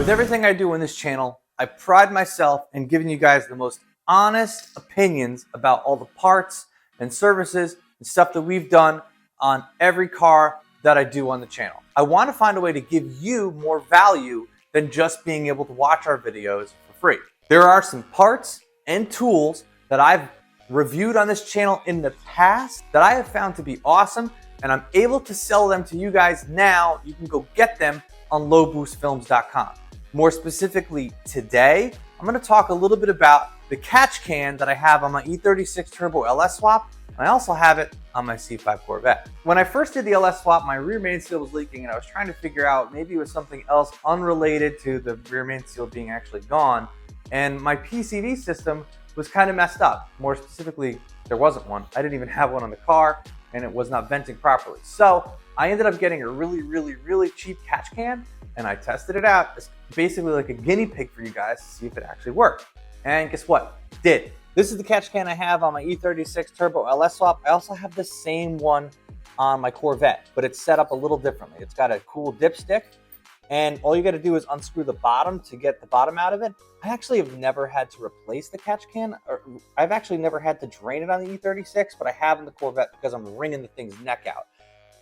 With everything I do on this channel, I pride myself in giving you guys the most honest opinions about all the parts and services and stuff that we've done on every car that I do on the channel. I want to find a way to give you more value than just being able to watch our videos for free. There are some parts and tools that I've reviewed on this channel in the past that I have found to be awesome, and I'm able to sell them to you guys now. You can go get them on lowboostfilms.com. More specifically today, I'm going to talk a little bit about the catch can that I have on my E36 Turbo LS swap. I also have it on my C5 Corvette. When I first did the LS swap, my rear main seal was leaking and I was trying to figure out maybe it was something else unrelated to the rear main seal being actually gone. And my PCV system was kind of messed up. More specifically, there wasn't one. I didn't even have one on the car and it was not venting properly. So I ended up getting a really cheap catch can and I tested it out. It's basically like a guinea pig for you guys to see if it actually worked. And guess what? It did. This is the catch can I have on my E36 Turbo LS swap. I also have the same one on my Corvette, but it's set up a little differently. It's got a cool dipstick, and all you got to do is unscrew the bottom to get the bottom out of it. I actually have never had to replace the catch can, or I've actually never had to drain it on the E36, but I have in the Corvette because I'm wringing the thing's neck out.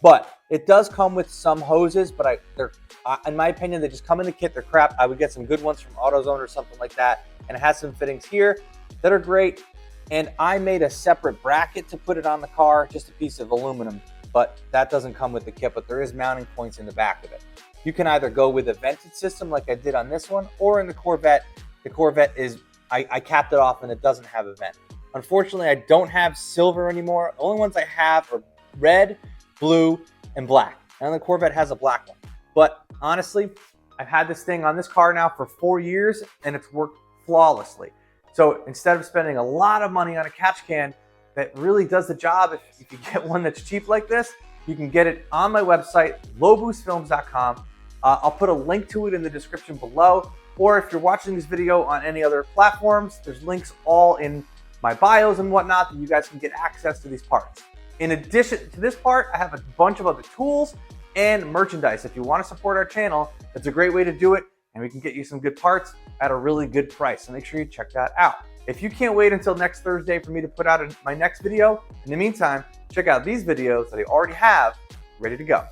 But it does come with some hoses, but they're, in my opinion, they just come in the kit. They're crap. I would get some good ones from AutoZone or something like that, and it has some fittings here that are great. And I made a separate bracket to put it on the car, just a piece of aluminum, but that doesn't come with the kit, but there is mounting points in the back of it. You can either go with a vented system like I did on this one, or in the Corvette is, I capped it off and it doesn't have a vent. Unfortunately, I don't have silver anymore. The only ones I have are red, blue, and black. And the Corvette has a black one. But honestly, I've had this thing on this car now for 4 years and it's worked flawlessly. So instead of spending a lot of money on a catch can that really does the job, if you get one that's cheap like this, you can get it on my website, lowboostfilms.com. I'll put a link to it in the description below, or if you're watching this video on any other platforms, there's links all in my bios and whatnot that you guys can get access to these parts. In addition to this part, I have a bunch of other tools and merchandise. If you want to support our channel, that's a great way to do it, and we can get you some good parts at a really good price. So make sure you check that out. If you can't wait until next Thursday for me to put out my next video, in the meantime, check out these videos that I already have ready to go.